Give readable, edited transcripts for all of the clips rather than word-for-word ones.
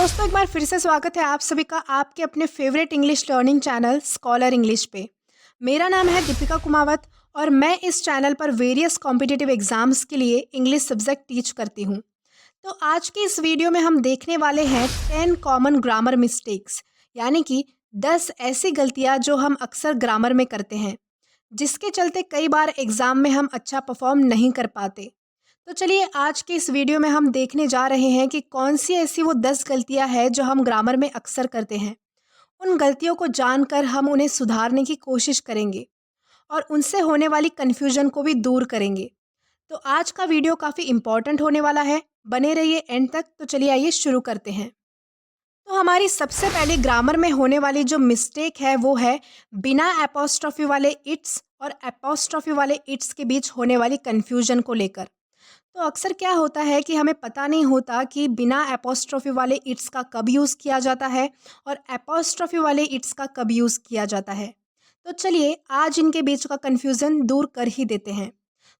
दोस्तों, एक बार फिर से स्वागत है आप सभी का आपके अपने favourite English learning channel scholar English पे। मेरा नाम है दीपिका कुमावत और मैं इस चैनल पर वेरियस कॉम्पिटिटिव एग्जाम्स के लिए इंग्लिश सब्जेक्ट टीच करती हूँ। तो आज की इस वीडियो में हम देखने वाले हैं 10 कॉमन ग्रामर मिस्टेक्स, यानी कि 10 ऐसी गलतियाँ जो हम अक्सर ग्रामर में करते हैं, जिसके चलते कई बार एग्ज़ाम में हम अच्छा परफॉर्म नहीं कर पाते। तो चलिए आज के इस वीडियो में हम देखने जा रहे हैं कि कौन सी ऐसी वो 10 गलतियां हैं जो हम ग्रामर में अक्सर करते हैं। उन गलतियों को जानकर हम उन्हें सुधारने की कोशिश करेंगे और उनसे होने वाली कन्फ्यूजन को भी दूर करेंगे। तो आज का वीडियो काफ़ी इम्पॉर्टेंट होने वाला है, बने रहिए एंड तक। तो चलिए आइए शुरू करते हैं। तो हमारी सबसे पहले ग्रामर में होने वाली जो मिस्टेक है वो है बिना एपोस्ट्रॉफी वाले इट्स और एपोस्ट्रॉफी वाले इट्स के बीच होने वाली कन्फ्यूजन को लेकर। तो अक्सर क्या होता है कि हमें पता नहीं होता कि बिना एपोस्ट्रॉफी वाले इट्स का कब यूज़ किया जाता है और एपोस्ट्रॉफी वाले इट्स का कब यूज़ किया जाता है। तो चलिए आज इनके बीच का कन्फ्यूज़न दूर कर ही देते हैं।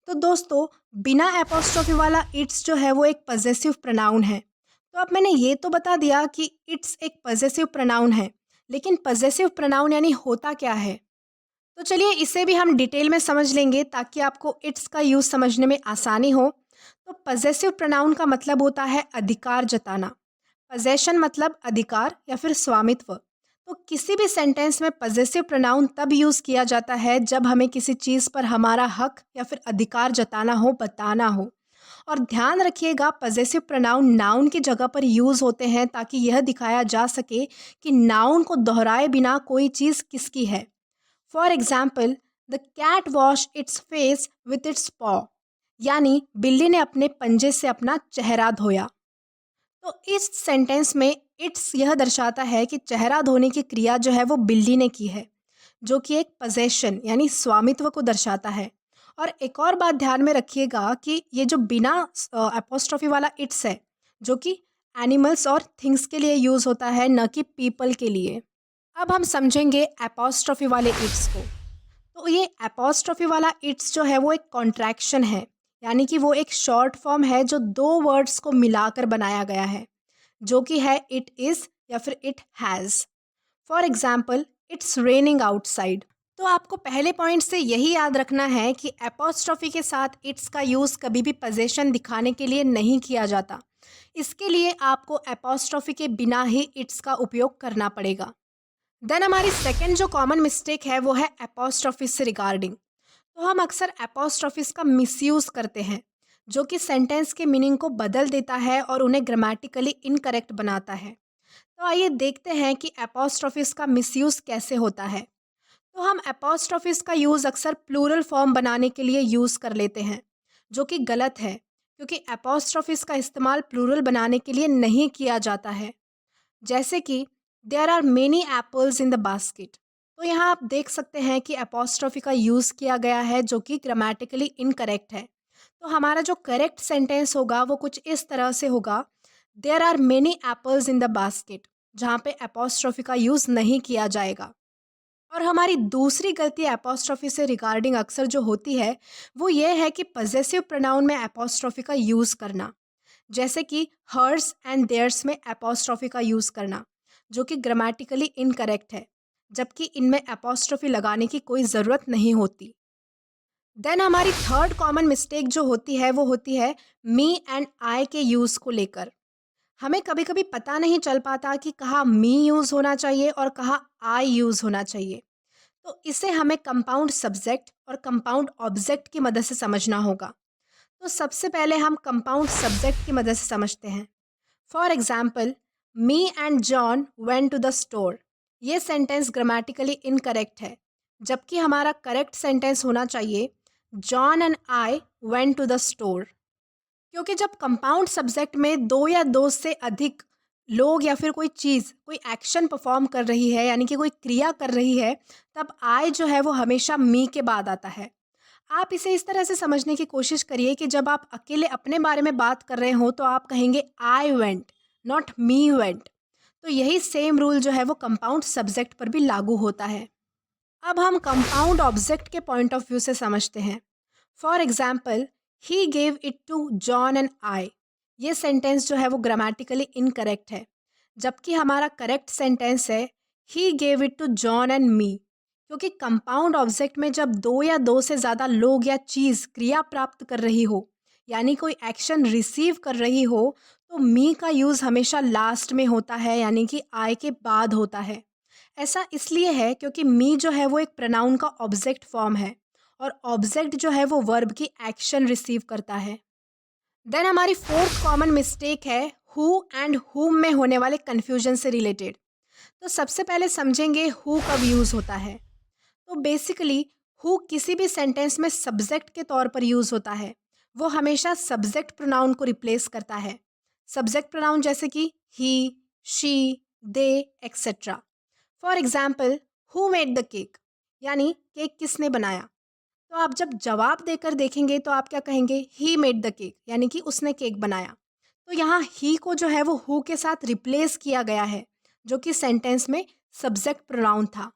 तो दोस्तों, बिना एपोस्ट्रॉफी वाला इट्स जो है वो एक पजेसिव प्रोनाउन है। तो अब मैंने ये तो बता दिया कि इट्स एक पजेसिव प्रोनाउन है, लेकिन पजेसिव प्रोनाउन यानी होता क्या है? तो चलिए इसे भी हम डिटेल में समझ लेंगे ताकि आपको इट्स का यूज़ समझने में आसानी हो। तो पजेसिव प्रोनाउन का मतलब होता है अधिकार जताना। पजेशन मतलब अधिकार या फिर स्वामित्व। तो किसी भी सेंटेंस में पजेसिव प्रोनाउन तब यूज़ किया जाता है जब हमें किसी चीज़ पर हमारा हक या फिर अधिकार जताना हो, बताना हो। और ध्यान रखिएगा, पजेसिव प्रोनाउन नाउन की जगह पर यूज़ होते हैं ताकि यह दिखाया जा सके कि नाउन को दोहराए बिना कोई चीज़ किसकी है। For example, the cat wash its face with its paw, यानी बिल्ली ने अपने पंजे से अपना चेहरा धोया। तो इस सेंटेंस में इट्स यह दर्शाता है कि चेहरा धोने की क्रिया जो है वो बिल्ली ने की है, जो कि एक पजेशन यानी स्वामित्व को दर्शाता है। और एक और बात ध्यान में रखिएगा कि ये जो बिना एपोस्ट्रॉफी वाला इट्स है, जो कि एनिमल्स और थिंग्स के लिए यूज़ होता है, न कि पीपल के लिए। अब हम समझेंगे एपोस्ट्रॉफी वाले इट्स को। तो ये एपोस्ट्रॉफी वाला इट्स जो है वो एक कॉन्ट्रैक्शन है, यानी कि वो एक शॉर्ट फॉर्म है जो दो वर्ड्स को मिलाकर बनाया गया है, जो कि है इट इज़ या फिर it has. For example, it's raining outside. तो आपको पहले पॉइंट से यही याद रखना है कि एपोस्ट्रॉफी के साथ इट्स का यूज़ कभी भी पोजेशन दिखाने के लिए नहीं किया जाता। इसके लिए आपको एपोस्ट्रॉफी के बिना ही इट्स का उपयोग करना पड़ेगा। देन हमारी सेकंड जो कॉमन मिस्टेक है वो है एपोस्ट्रॉफिस से रिगार्डिंग। तो हम अक्सर एपोस्ट्रॉफिस का मिसयूज़ करते हैं, जो कि सेंटेंस के मीनिंग को बदल देता है और उन्हें ग्रामेटिकली इनकरेक्ट बनाता है। तो आइए देखते हैं कि एपोस्ट्रॉफिस का मिसयूज़ कैसे होता है। तो हम एपोस्ट्रॉफिस का यूज़ अक्सर प्लूरल फॉर्म बनाने के लिए यूज़ कर लेते हैं, जो कि गलत है, क्योंकि एपोस्ट्रॉफिस का इस्तेमाल प्लूरल बनाने के लिए नहीं किया जाता है। जैसे कि there are many apples in the basket. तो यहाँ आप देख सकते हैं कि अपोस्ट्रोफी का यूज़ किया गया है, जो कि ग्रामेटिकली इनकरेक्ट है। तो हमारा जो करेक्ट सेंटेंस होगा वो कुछ इस तरह से होगा, there are many apples in the basket, जहाँ पे अपोस्ट्रोफी का यूज़ नहीं किया जाएगा। और हमारी दूसरी गलती अपोस्ट्रोफी से रिगार्डिंग अक्सर जो होती है वो ये है कि पजेसिव प्रोनाउन में अपोस्ट्रोफी का यूज़ करना, जैसे कि हर्स एंड देयर्स में एपोस्ट्रॉफी का यूज़ करना, जो कि ग्रामेटिकली इनकरेक्ट है, जबकि इनमें एपोस्ट्रॉफी लगाने की कोई ज़रूरत नहीं होती। देन हमारी थर्ड कॉमन मिस्टेक जो होती है वो होती है मी एंड आई के यूज़ को लेकर। हमें कभी कभी पता नहीं चल पाता कि कहाँ मी यूज़ होना चाहिए और कहाँ आई यूज़ होना चाहिए। तो इसे हमें कंपाउंड सब्जेक्ट और कंपाउंड ऑब्जेक्ट की मदद से समझना होगा। तो सबसे पहले हम कंपाउंड सब्जेक्ट की मदद से समझते हैं। For example, me and John went to the store. ये सेंटेंस ग्रामेटिकली इनकरेक्ट है, जबकि हमारा करेक्ट सेंटेंस होना चाहिए John and I went to the store. क्योंकि जब कंपाउंड सब्जेक्ट में दो या दो से अधिक लोग या फिर कोई चीज़ कोई एक्शन परफॉर्म कर रही है, यानी कि कोई क्रिया कर रही है, तब आई जो है वो हमेशा मी के बाद आता है। आप इसे इस तरह से समझने की कोशिश करिए कि जब आप अकेले अपने बारे में बात कर रहे हो तो आप कहेंगे I went, not me went. तो यही सेम रूल जो है वो कंपाउंड सब्जेक्ट पर भी लागू होता है। अब हम कंपाउंड ऑब्जेक्ट के पॉइंट ऑफ व्यू से समझते हैं। For example, he gave it to John and I. ये सेंटेंस जो है वो ग्रामेटिकली इनकरेक्ट है, जबकि हमारा करेक्ट सेंटेंस है he gave it to John and me, क्योंकि कंपाउंड ऑब्जेक्ट में जब दो या दो से ज़्यादा लोग या चीज़ क्रिया प्राप्त कर रही हो, यानी कोई एक्शन रिसीव कर रही हो, तो मी का यूज़ हमेशा लास्ट में होता है, यानी कि आई के बाद होता है। ऐसा इसलिए है क्योंकि मी जो है वो एक प्रोनाउन का ऑब्जेक्ट फॉर्म है और ऑब्जेक्ट जो है वो वर्ब की एक्शन रिसीव करता है। देन हमारी फोर्थ कॉमन मिस्टेक है हु एंड हुम में होने वाले कन्फ्यूजन से रिलेटेड। तो सबसे पहले समझेंगे हु कब यूज़ होता है। तो बेसिकली हु किसी भी सेंटेंस में सब्जेक्ट के तौर पर यूज़ होता है। वो हमेशा सब्जेक्ट प्रोनाउन को रिप्लेस करता है। सब्जेक्ट प्रोनाउन जैसे कि he, she, they etcetera. For example who made the cake, यानी केक किसने बनाया। तो आप जब जवाब देकर देखेंगे तो आप क्या कहेंगे, ही मेड द केक, यानी कि उसने केक बनाया। तो यहाँ ही को जो है वो हु के साथ रिप्लेस किया गया है, जो कि सेंटेंस में सब्जेक्ट प्रोनाउन था।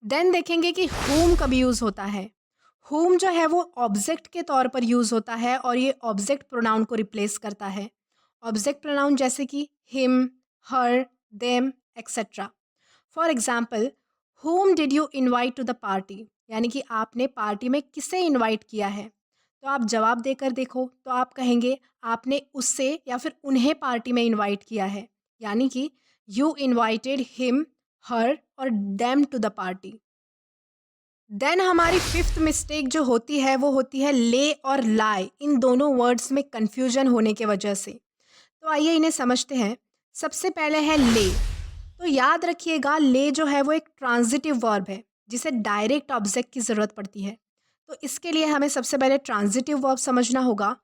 देन देखेंगे कि हुम कब यूज़ होता है। हुम जो है वो ऑब्जेक्ट के तौर पर यूज़ होता है और ये ऑब्जेक्ट प्रोनाउन को रिप्लेस करता है। ऑब्जेक्ट प्रोनाउन जैसे कि him, her, them etcetera. For example whom did you invite to the party, यानी कि आपने पार्टी में किसे इनवाइट किया है। तो आप जवाब देकर देखो तो आप कहेंगे आपने उससे या फिर उन्हें पार्टी में इनवाइट किया है, यानी कि यू इनवाइटेड हिम, हर और them to the party. Then हमारी फिफ्थ मिस्टेक जो होती है वो होती है ले और लाई, इन दोनों वर्ड्स में कन्फ्यूजन होने के वजह से। तो आइए इन्हें समझते हैं। सबसे पहले है ले। तो याद रखिएगा ले जो है वो एक ट्रांजिटिव वर्ब है जिसे डायरेक्ट ऑब्जेक्ट की ज़रूरत पड़ती है। तो इसके लिए हमें सबसे पहले ट्रांजिटिव वर्ब समझना होगा।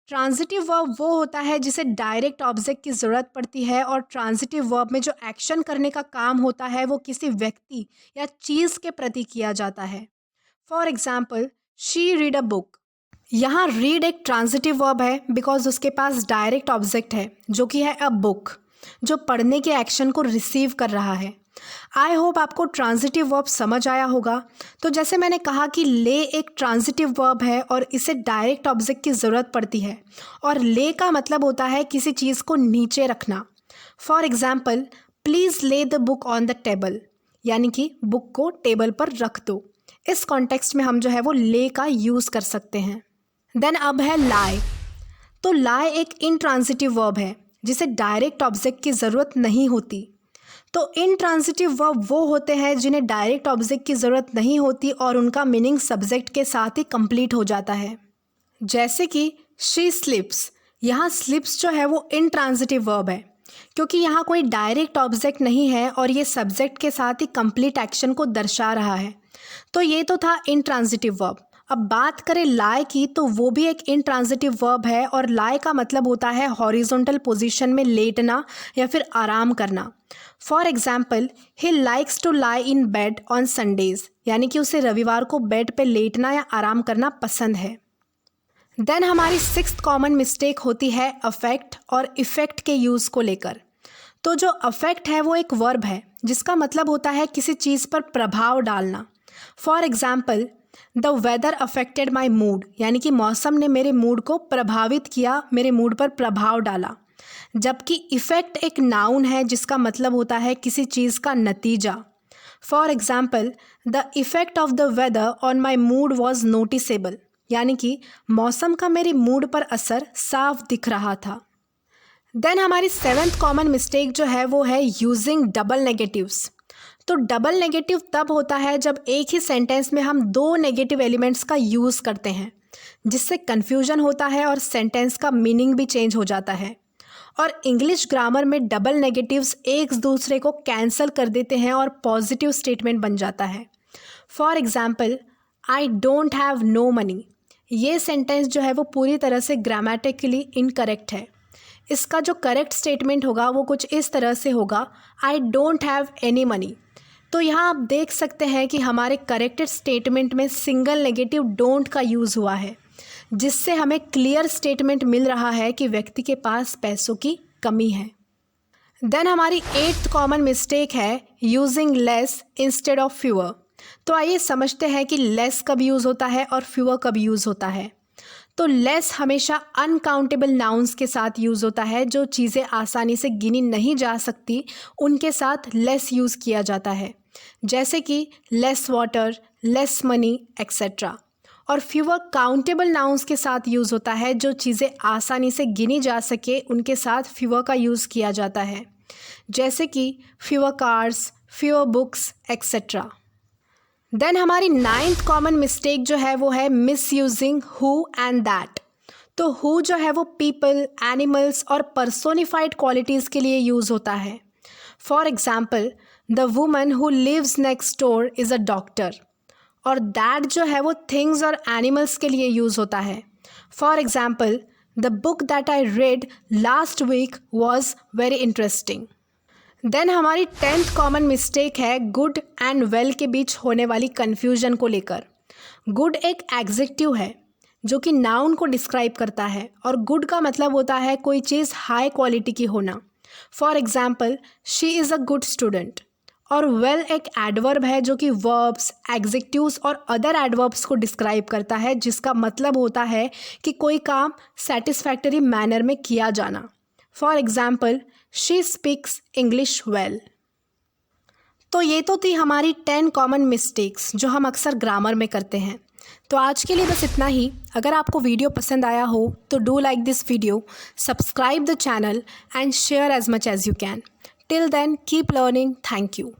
ट्रांजिटिव वर्ब वो होता है जिसे डायरेक्ट ऑब्जेक्ट की ज़रूरत पड़ती है और ट्रांजिटिव वर्ब में जो एक्शन करने का काम होता है वो किसी व्यक्ति या चीज़ के प्रति किया जाता है। For example she read a book. यहाँ रीड एक ट्रांजिटिव वर्ब है बिकॉज उसके पास डायरेक्ट ऑब्जेक्ट है जो कि है अ बुक, जो पढ़ने के एक्शन को रिसीव कर रहा है। आई होप आपको ट्रांजिटिव वर्ब समझ आया होगा। तो जैसे मैंने कहा कि ले एक ट्रांजिटिव वर्ब है और इसे डायरेक्ट ऑब्जेक्ट की ज़रूरत पड़ती है और ले का मतलब होता है किसी चीज़ को नीचे रखना। फॉर एग्जाम्पल प्लीज़ ले the book on the table, यानी कि बुक को टेबल पर रख दो। इस कॉन्टेक्स्ट में हम जो है वो ले का यूज़ कर सकते हैं। देन अब है लाई। तो लाई एक इनट्रांजिटिव वर्ब है जिसे डायरेक्ट ऑब्जेक्ट की ज़रूरत नहीं होती। तो इनट्रांजिटिव वर्ब वो होते हैं जिन्हें डायरेक्ट ऑब्जेक्ट की ज़रूरत नहीं होती और उनका मीनिंग सब्जेक्ट के साथ ही कंप्लीट हो जाता है। जैसे कि शी स्लिप्स। यहाँ स्लिप्स जो है वो इनट्रांजिटिव वर्ब है क्योंकि यहाँ कोई डायरेक्ट ऑब्जेक्ट नहीं है और ये सब्जेक्ट के साथ ही कंप्लीट एक्शन को दर्शा रहा है। तो ये तो था इनट्रांजिटिव वर्ब। अब बात करें लाई की, तो वो भी एक इनट्रांजिटिव वर्ब है और लाई का मतलब होता है हॉरिजॉन्टल पोजीशन में लेटना या फिर आराम करना। For example he likes to lie in bed on Sundays, यानी कि उसे रविवार को बेड पे लेटना या आराम करना पसंद है। देन हमारी सिक्स्थ कॉमन मिस्टेक होती है अफेक्ट और इफ़ेक्ट के यूज़ को लेकर। तो जो अफेक्ट है वो एक वर्ब है जिसका मतलब होता है किसी चीज़ पर प्रभाव डालना। For example the weather affected my mood, यानी कि मौसम ने मेरे मूड को प्रभावित किया, मेरे मूड पर प्रभाव डाला। जबकि इफ़ेक्ट एक नाउन है जिसका मतलब होता है किसी चीज़ का नतीजा। For example the effect of the weather on my mood was noticeable, यानी कि मौसम का मेरे मूड पर असर साफ दिख रहा था। देन हमारी सेवेंथ कॉमन मिस्टेक जो है वो है यूजिंग डबल नेगेटिव्स। तो डबल नेगेटिव तब होता है जब एक ही सेंटेंस में हम दो नेगेटिव एलिमेंट्स का यूज़ करते हैं, जिससे कन्फ्यूजन होता है और सेंटेंस का मीनिंग भी चेंज हो जाता है। और इंग्लिश ग्रामर में डबल नेगेटिव्स एक दूसरे को कैंसल कर देते हैं और पॉजिटिव स्टेटमेंट बन जाता है। For example I don't have no money. ये सेंटेंस जो है वो पूरी तरह से ग्रामेटिकली इनकरेक्ट है। इसका जो करेक्ट स्टेटमेंट होगा वो कुछ इस तरह से होगा, आई डोंट हैव एनी मनी। तो यहाँ आप देख सकते हैं कि हमारे करेक्टेड स्टेटमेंट में सिंगल नेगेटिव डोंट का यूज़ हुआ है, जिससे हमें क्लियर स्टेटमेंट मिल रहा है कि व्यक्ति के पास पैसों की कमी है। देन हमारी एट्थ कॉमन मिस्टेक है using less instead of fewer. तो आइए समझते हैं कि लेस कब यूज़ होता है और फ्यूअर कब यूज़ होता है। तो लेस हमेशा अनकाउंटेबल नाउन्स के साथ यूज़ होता है। जो चीज़ें आसानी से गिनी नहीं जा सकती उनके साथ लेस यूज़ किया जाता है, जैसे कि less water, less money etcetera. और फ्यूअर काउंटेबल नाउन्स के साथ यूज़ होता है। जो चीज़ें आसानी से गिनी जा सके उनके साथ फ्यूअर का यूज़ किया जाता है, जैसे कि fewer cars, fewer books etcetera. Then हमारी 9th कॉमन मिस्टेक जो है वो है misusing who and that. तो हु जो है वो पीपल, एनिमल्स और पर्सोनिफाइड क्वालिटीज़ के लिए यूज़ होता है। For example, the woman who lives next door is a doctor. और दैट जो है वो थिंग्स और एनिमल्स के लिए यूज़ होता है। For example, the book that I read last week was very interesting. Then हमारी 10th कॉमन मिस्टेक है गुड एंड वेल के बीच होने वाली कन्फ्यूजन को लेकर। गुड एक एग्जेक्टिव है जो कि नाउन को डिस्क्राइब करता है, और गुड का मतलब होता है कोई चीज़ हाई क्वालिटी की होना। For example, she is a good student. और वेल एक एडवर्ब है जो कि वर्ब्स, एग्जेक्टिव्स और अदर एडवर्ब्स को डिस्क्राइब करता है, जिसका मतलब होता है कि कोई काम सेटिस्फैक्टरी मैनर में किया जाना। For example, she speaks English well. तो ये तो थी हमारी 10 कॉमन मिस्टेक्स जो हम अक्सर ग्रामर में करते हैं। तो आज के लिए बस इतना ही। अगर आपको वीडियो पसंद आया हो तो do like this video, subscribe the channel and share as much as you can. Till then keep learning. Thank you.